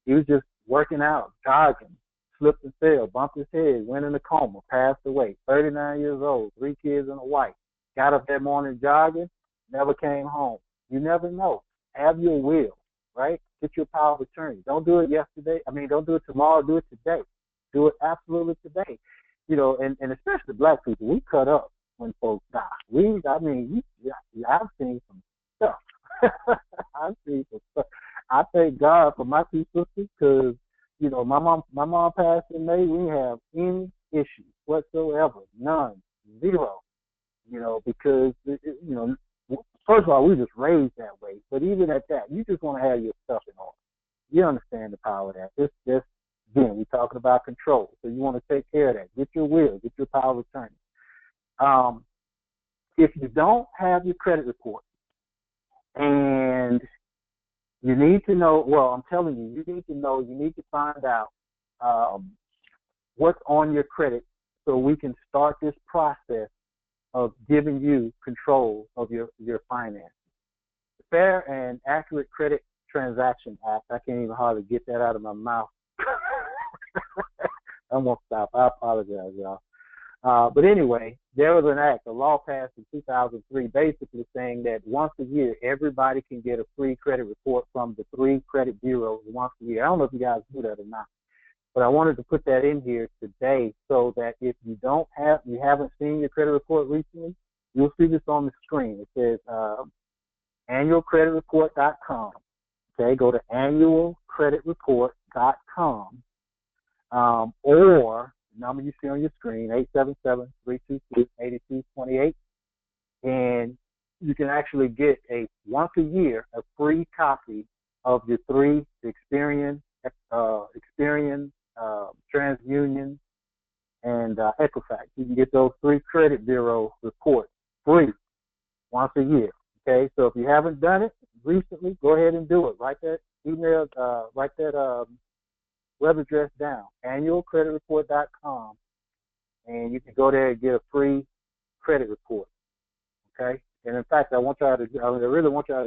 He was just working out, jogging, slipped and fell, bumped his head, went in a coma, passed away, 39 years old, 3 kids and a wife. Got up that morning jogging, never came home. You never know. Have your will, right? Get your power of attorney. Don't do it yesterday. Don't do it tomorrow. Do it today. Do it absolutely today. And especially black people, we cut up when folks die. I've seen some stuff. I've seen some stuff. I thank God for my two sisters, because, my mom passed in May. We didn't have any issues whatsoever. None. Zero. Because, first of all, we just raised that way. But even at that, you just want to have your stuff in order. You understand the power of that. Again, we're talking about control. So you want to take care of that. Get your will. Get your power of attorney. If you don't have your credit report, and you need to know, I'm telling you, you need to find out what's on your credit, so we can start this process of giving you control of your finances. Fair and Accurate Credit Transaction Act. I can't even hardly get that out of my mouth. I'm going to stop. I apologize, y'all. But anyway, there was an act, a law passed in 2003, basically saying that once a year, everybody can get a free credit report from the 3 credit bureaus once a year. I don't know if you guys do that or not, but I wanted to put that in here today so that if you haven't seen your credit report recently, you'll see this on the screen. It says annualcreditreport.com. Okay, go to annualcreditreport.com, or the number you see on your screen, 877-322-8228, and you can actually get once a year a free copy of your 3 Experian, TransUnion, and Equifax. You can get those 3 credit bureau reports free once a year. Okay, so if you haven't done it recently, go ahead and do it. Write that email, write that web address down, annualcreditreport.com, and you can go there and get a free credit report. Okay, and in fact, I really want y'all to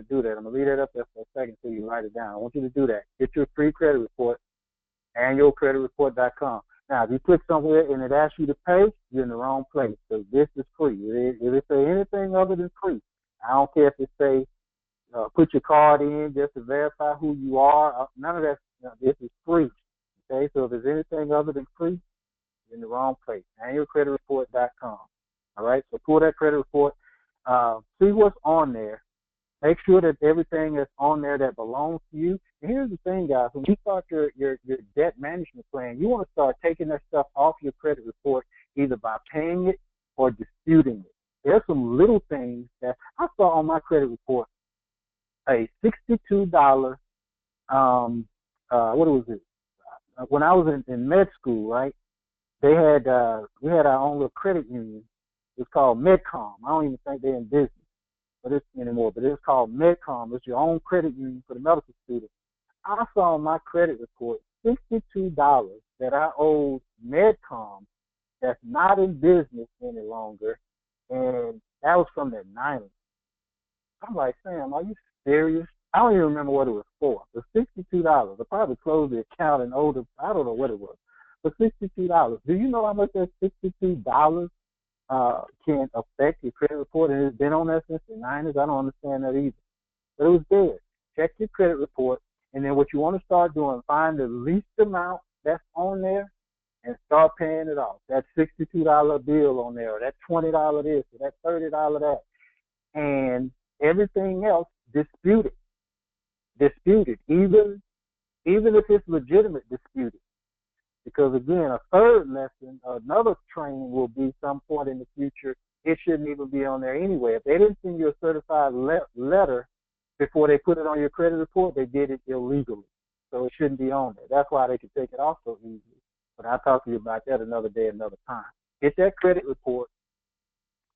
do that. I'm gonna leave that up there for a second so you write it down. I want you to do that. Get your free credit report, annualcreditreport.com. Now, if you click somewhere and it asks you to pay, you're in the wrong place. So this is free. If it say anything other than free, I don't care if it say put your card in just to verify who you are. None of that. This is free. Okay, so if there's anything other than free, you're in the wrong place. Annualcreditreport.com. All right, so pull that credit report. See what's on there. Make sure that everything that's on there that belongs to you. And here's the thing, guys. When you start your debt management plan, you want to start taking that stuff off your credit report either by paying it or disputing it. There's some little things that I saw on my credit report. A $62, what was it? When I was in med school, right? We had our own little credit union. It's called MedCom. I don't even think they're in business anymore, but it's called MedCom. It's your own credit union for the medical students. I saw on my credit report $62 that I owed MedCom that's not in business any longer, and that was from the 90s. I'm like, Sam, are you serious? I don't even remember what it was for. It was $62. I probably closed the account and owed it. I don't know what it was, but $62. Do you know how much that $62 can affect your credit report? And it's been on there since the 90s. I don't understand that either. But it was there. Check your credit report, and then what you want to start doing, find the least amount that's on there and start paying it off. That $62 bill on there, or that $20 this, or that $30 that. And everything else, dispute it. Dispute it. Even if it's legitimate, dispute it. Because again, a third lesson, another training will be some point in the future. It shouldn't even be on there anyway. If they didn't send you a certified letter before they put it on your credit report, they did it illegally. So it shouldn't be on there. That's why they can take it off so easily. But I'll talk to you about that another day, another time. Get that credit report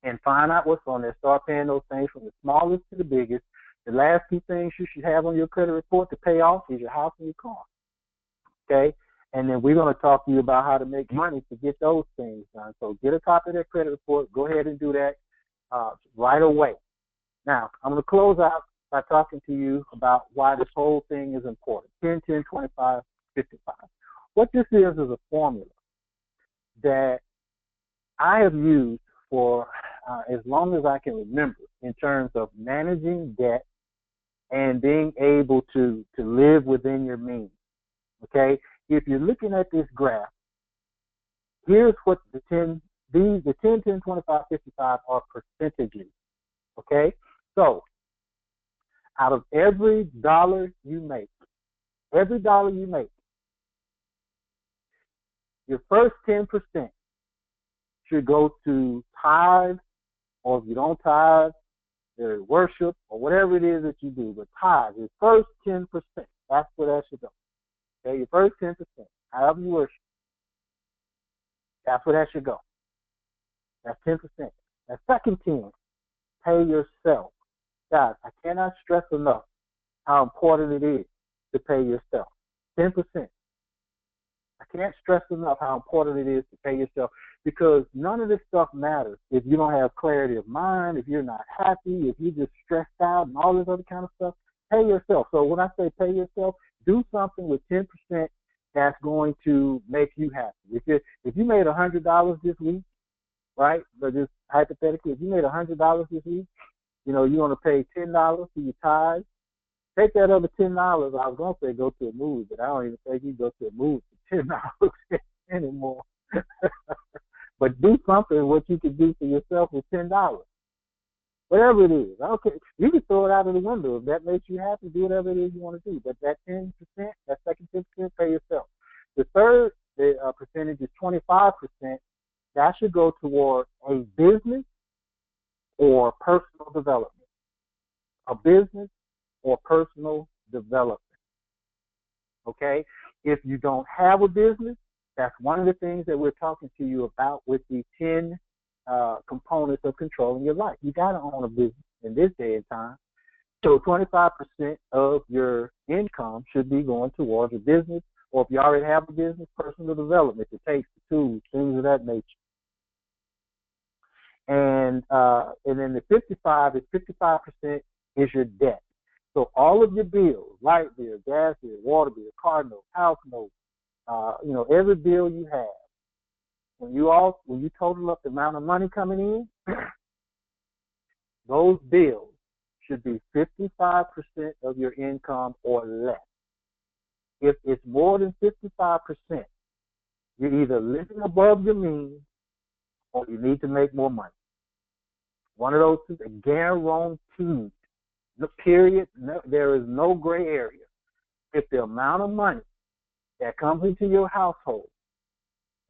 and find out what's on there. Start paying those things from the smallest to the biggest. The last 2 things you should have on your credit report to pay off is your house and your car. Okay? And then we're going to talk to you about how to make money to get those things done. So get a copy of that credit report. Go ahead and do that right away. Now, I'm going to close out by talking to you about why this whole thing is important. 10, 10, 25, 55. What this is a formula that I have used for as long as I can remember in terms of managing debt and being able to live within your means. Okay? If you're looking at this graph, here's what the 10, 10, 25, 55 are percentages. Okay? So, out of every dollar you make, your first 10% should go to tithe, or if you don't tithe, there's worship, or whatever it is that you do. But tithe, your first 10%, that's where that should go. Okay, your first 10%, however you worship, that's where that should go. That's 10%. That second 10, pay yourself. Guys, I cannot stress enough how important it is to pay yourself. 10%. I can't stress enough how important it is to pay yourself. because none of this stuff matters if you don't have clarity of mind, if you're not happy, if you're just stressed out and all this other kind of stuff. Pay yourself. So when I say pay yourself, do something with 10% that's going to make you happy. If you made $100 this week, right? But just hypothetically, if you made $100 this week, you're going to pay $10 for your tithes. Take that other $10. I was going to say go to a movie, but I don't even think you go to a movie for $10 anymore. But do something what you can do for yourself with $10. Whatever it is. Okay. You can throw it out of the window. If that makes you happy, do whatever it is you want to do. But that 10%, that second 10%, pay yourself. The third percentage is 25%. That should go toward a business or personal development. A business or personal development. Okay? If you don't have a business, that's one of the things that we're talking to you about with the 10 components of controlling your life. You got to own a business in this day and time. So 25% of your income should be going towards a business, or if you already have a business, personal development, the takes, the tools, things of that nature. And then the 55% is your debt. So all of your bills, light bill, gas bill, water bill, car note, house note, every bill you have, when you total up the amount of money coming in, those bills should be 55% of your income or less. If it's more than 55%, you're either living above your means or you need to make more money. One of those two, guaranteed. Period. No, there is no gray area. If the amount of money that comes into your household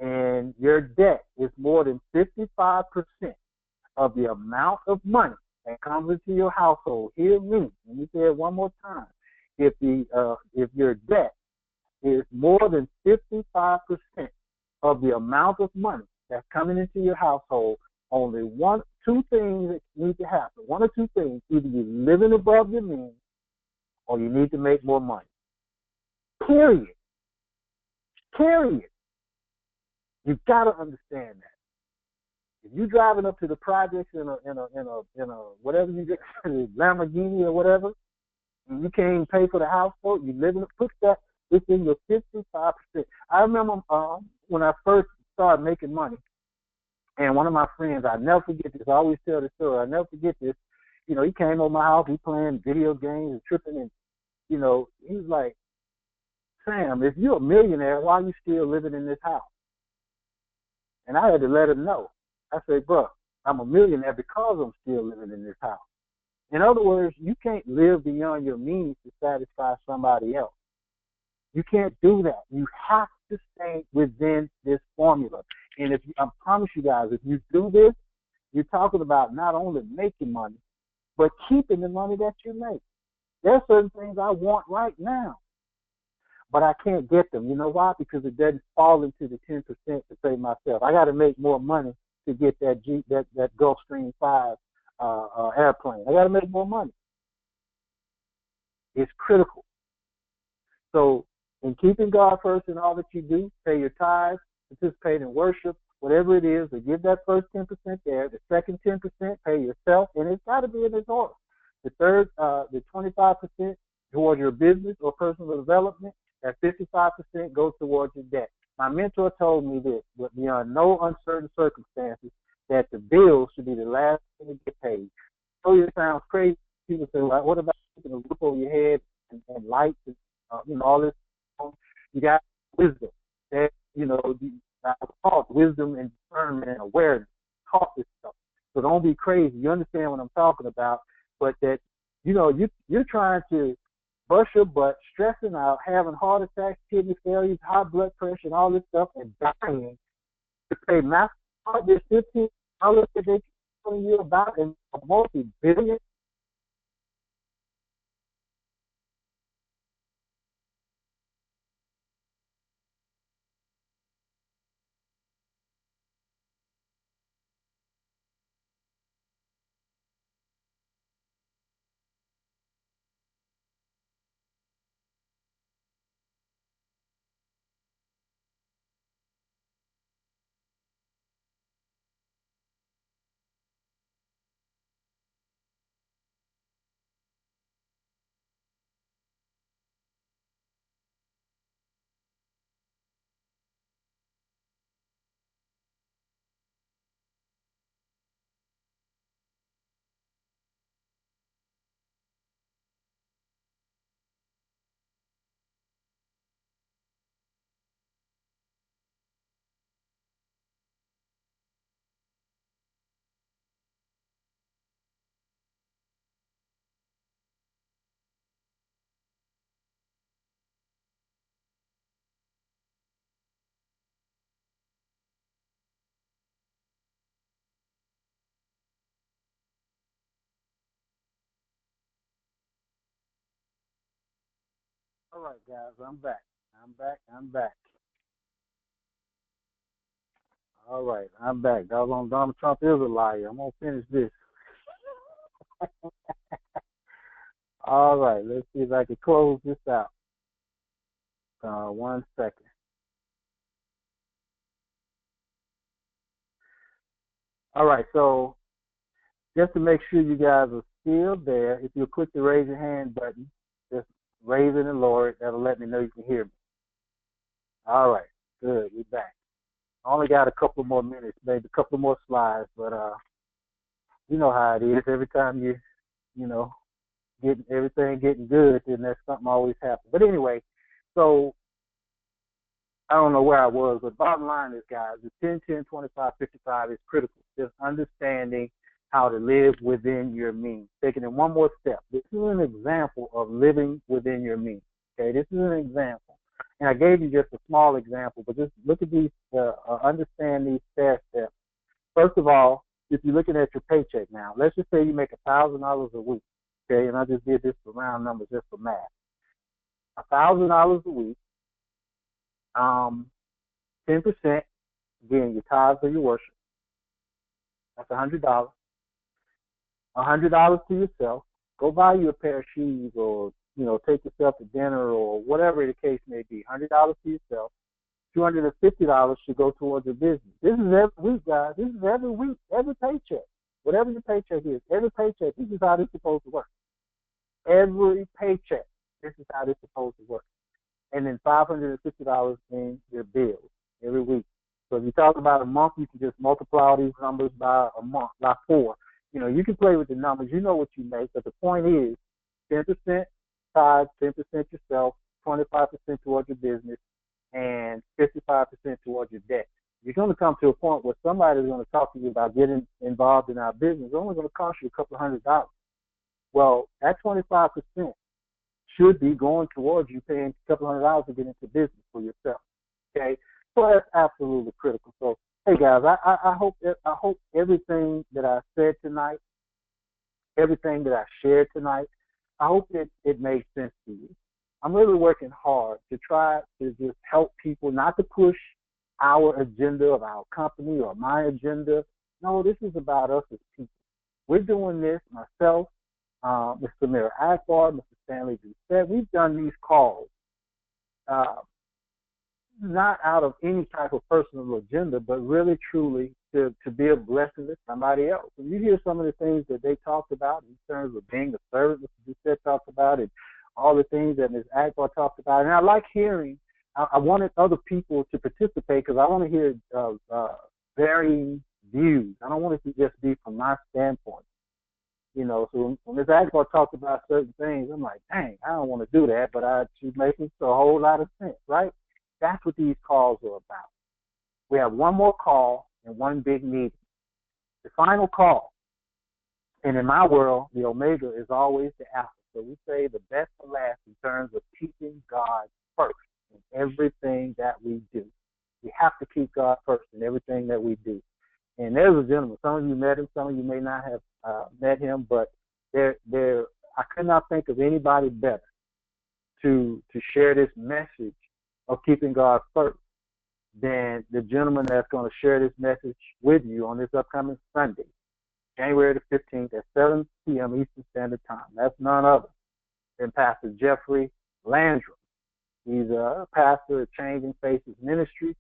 and your debt is more than 55% of the amount of money that comes into your household, hear me. Let me say it one more time. If your debt is more than 55% of the amount of money that's coming into your household, only two things that need to happen. One or two things. Either you're living above your means or you need to make more money. Period. You've got to understand that. If you're driving up to the projects in a whatever you get, Lamborghini or whatever, and you can't even pay for the house for it, you put that within your 55%. I remember when I first started making money, and one of my friends, I never forget this, I always tell this story, I never forget this, he came over my house, he playing video games and tripping, and, he was like, Sam, if you're a millionaire, why are you still living in this house? And I had to let him know. I said, bro, I'm a millionaire because I'm still living in this house. In other words, you can't live beyond your means to satisfy somebody else. You can't do that. You have to stay within this formula. And I promise you guys, if you do this, you're talking about not only making money, but keeping the money that you make. There are certain things I want right now, but I can't get them. You know why? Because it doesn't fall into the 10% to save myself. I got to make more money to get that Gulfstream 5 airplane. I got to make more money. It's critical. So in keeping God first in all that you do, pay your tithes, participate in worship, whatever it is, to give that first 10% there. The second 10%, pay yourself, and it's got to be in this order. The third, the 25% towards your business or personal development. That 55% goes towards your debt. My mentor told me this, but beyond no uncertain circumstances, that the bills should be the last thing to get paid. So it sounds crazy. People say, like, what about keeping a roof over your head and lights and all this? You got wisdom. That I call it wisdom and discernment and awareness. Talk this stuff. So don't be crazy. You understand what I'm talking about? But that you're trying to bust your butt, stressing out, having heart attacks, kidney failures, high blood pressure, and all this stuff, and dying to pay MasterCard this $15 that they're telling you about in a multi-billion. All right, guys, I'm back. I'm back. I'm back. All right, I'm back. Doggone Donald Trump is a liar. I'm gonna finish this. All right, let's see if I can close this out. 1 second. All right, so just to make sure you guys are still there, if you'll click the raise your hand button, just raise it and lower it. That'll let me know you can hear me. All right, good. We're back. I only got a couple more minutes, maybe a couple more slides, but you know how it is. Every time you know, getting everything getting good, then there's something always happens. But anyway, so I don't know where I was, but bottom line is, guys, the 10, 10, 25, 55 is critical. Just understanding how to live within your means. Taking it one more step. This is an example of living within your means. Okay, this is an example. And I gave you just a small example, but just look at these, understand these stair steps. First of all, if you're looking at your paycheck now, let's just say you make $1,000 a week. Okay, and I just did this for round numbers, just for math. $1,000 a week. 10%, again, your tithes or your worship. That's $100. $100 to yourself. Go buy you a pair of shoes, or take yourself to dinner, or whatever the case may be. $100 to yourself. $250 should go towards your business. This is every week, guys. This is every week, every paycheck. Whatever your paycheck is, every paycheck, this is how this is supposed to work. Every paycheck, this is how this is supposed to work. And then $550 in your bills every week. So if you talk about a month, you can just multiply all these numbers by a month, by 4. You can play with the numbers. You know what you make, but the point is 10% tithe, 10% yourself, 25% towards your business, and 55% towards your debt. You're going to come to a point where somebody's going to talk to you about getting involved in our business. It's only going to cost you a couple of $100. Well, that 25% should be going towards you paying a couple of $100 to get into business for yourself. Okay, so that's absolutely critical. So, hey guys, I hope everything that I said tonight, everything that I shared tonight, I hope it made sense to you. I'm really working hard to try to just help people, not to push our agenda of our company or my agenda. No, this is about us as people. We're doing this, myself, Mr. Samir Akbar, Mr. Stanley Doucette. We've done these calls not out of any type of personal agenda, but really, truly to be a blessing to somebody else. And you hear some of the things that they talked about in terms of being a servant, Mr. Doucette talked about, and all the things that Ms. Akbar talked about. And I like hearing, I wanted other people to participate because I want to hear varying views. I don't want it to just be from my standpoint. So when Ms. Akbar talked about certain things, I'm like, dang, I don't want to do that, but she's making a whole lot of sense, right? That's what these calls are about. We have one more call and one big meeting. The final call, and in my world, the Omega is always the Alpha. So we say the best for last in terms of keeping God first in everything that we do. We have to keep God first in everything that we do. And there's a gentleman. Some of you met him. Some of you may not have met him, but I could not think of anybody better to share this message of keeping God first than the gentleman that's going to share this message with you on this upcoming Sunday, January the 15th at 7 p.m. Eastern Standard Time. That's none other than Pastor Jeffrey Landrum. He's a pastor at Changing Faces Ministry,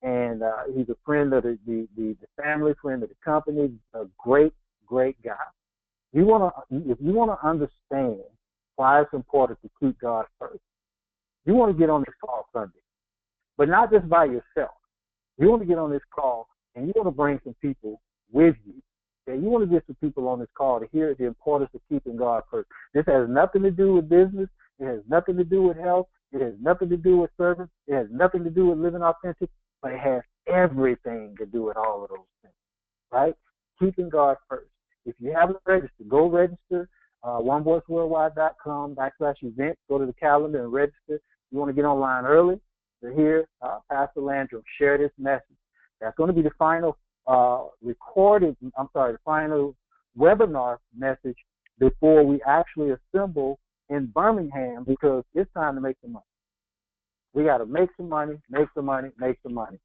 and he's a friend of the family, friend of the company, a great, great guy. If you want to understand why it's important to keep God first, you want to get on this call Sunday, but not just by yourself. You want to get on this call, and you want to bring some people with you. Okay? You want to get some people on this call to hear the importance of keeping God first. This has nothing to do with business. It has nothing to do with health. It has nothing to do with service. It has nothing to do with living authentic, but it has everything to do with all of those things, right? Keeping God first. If you haven't registered, go register. OneVoiceWorldwide.com/events. Go to the calendar and register. You want to get online early to hear Pastor Landrum share this message. That's going to be the final the final webinar message before we actually assemble in Birmingham because it's time to make some money. We got to make some money, make some money, make some money.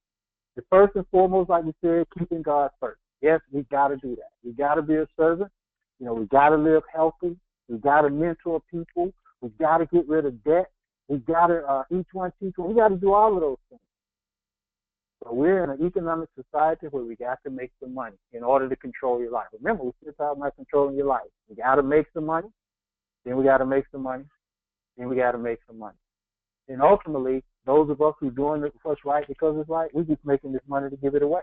The first and foremost, like we said, keeping God first. Yes, we got to do that. We got to be a servant. You know, we got to live healthy. We got to mentor people. We got to get rid of debt. We got to each one teach one. We got to do all of those things. So we're in an economic society where we got to make some money in order to control your life. Remember, we're still talking about controlling your life. We got to make some money. Then we got to make some money. Then we got to make some money. And ultimately, those of us who are doing it what's right because it's right, we're just making this money to give it away.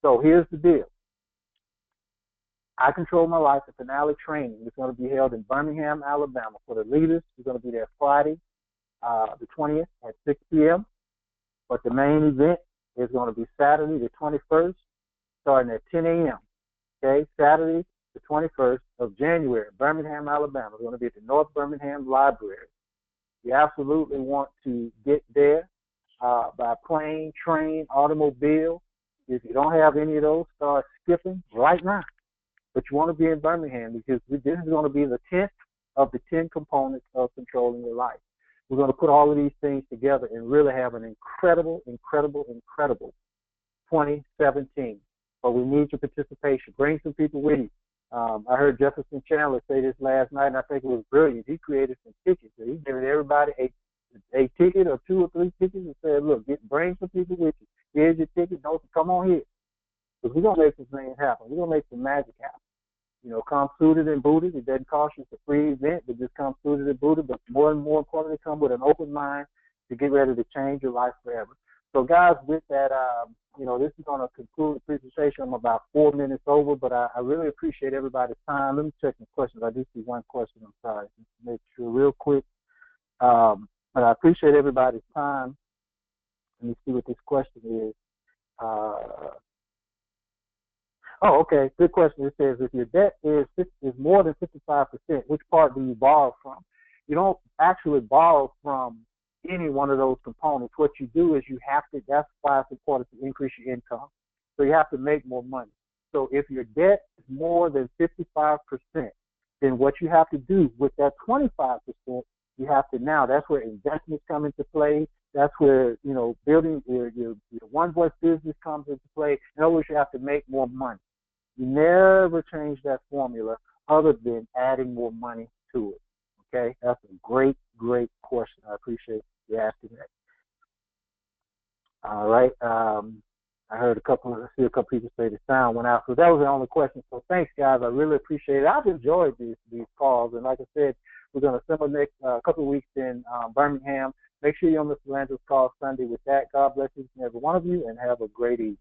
So here's the deal. I Control My Life, the finale training is going to be held in Birmingham, Alabama. For the leaders, we're going to be there Friday, the 20th at 6 p.m. But the main event is going to be Saturday, the 21st, starting at 10 a.m. Okay, Saturday, the 21st of January, Birmingham, Alabama. It's going to be at the North Birmingham Library. You absolutely want to get there by plane, train, automobile. If you don't have any of those, start skipping right now. But you want to be in Birmingham because this is going to be the 10th of the 10 components of controlling your life. We're going to put all of these things together and really have an incredible, incredible, incredible 2017. But we need your participation. Bring some people with you. I heard Jefferson Chandler say this last night, and I think it was brilliant. He created some tickets. So he gave everybody a ticket or 2 or 3 tickets and said, look, bring some people with you. Here's your ticket. Don't come on here. Because we're going to make some things happen. We're going to make some magic happen. You know, come suited and booted. It doesn't cost you. It's a free event, but just come suited and booted. But more and more importantly, come with an open mind to get ready to change your life forever. So, guys, with that, you know, this is going to conclude the presentation. I'm about 4 minutes over, but I really appreciate everybody's time. Let me check the questions. I do see one question. I'm sorry. Just make sure real quick. But I appreciate everybody's time. Let me see what this question is. Oh, okay. Good question. It says, if your debt is more than 55%, which part do you borrow from? You don't actually borrow from any one of those components. What you do is you have to, that's why it's important to increase your income. So you have to make more money. So if your debt is more than 55%, then what you have to do with that 25%, you have to now, that's where investments come into play. That's where, you know, building your one voice business comes into play. In other words, you have to make more money. You never change that formula other than adding more money to it. Okay? That's a great, great question. I appreciate you asking that. All right. I heard I see a couple people say the sound went out. So that was the only question. So thanks, guys. I really appreciate it. I've enjoyed these calls. And like I said, we're going to assemble next couple of weeks in Birmingham. Make sure you're on Mr. Landry's call Sunday with that. God bless each and every one of you, and have a great evening.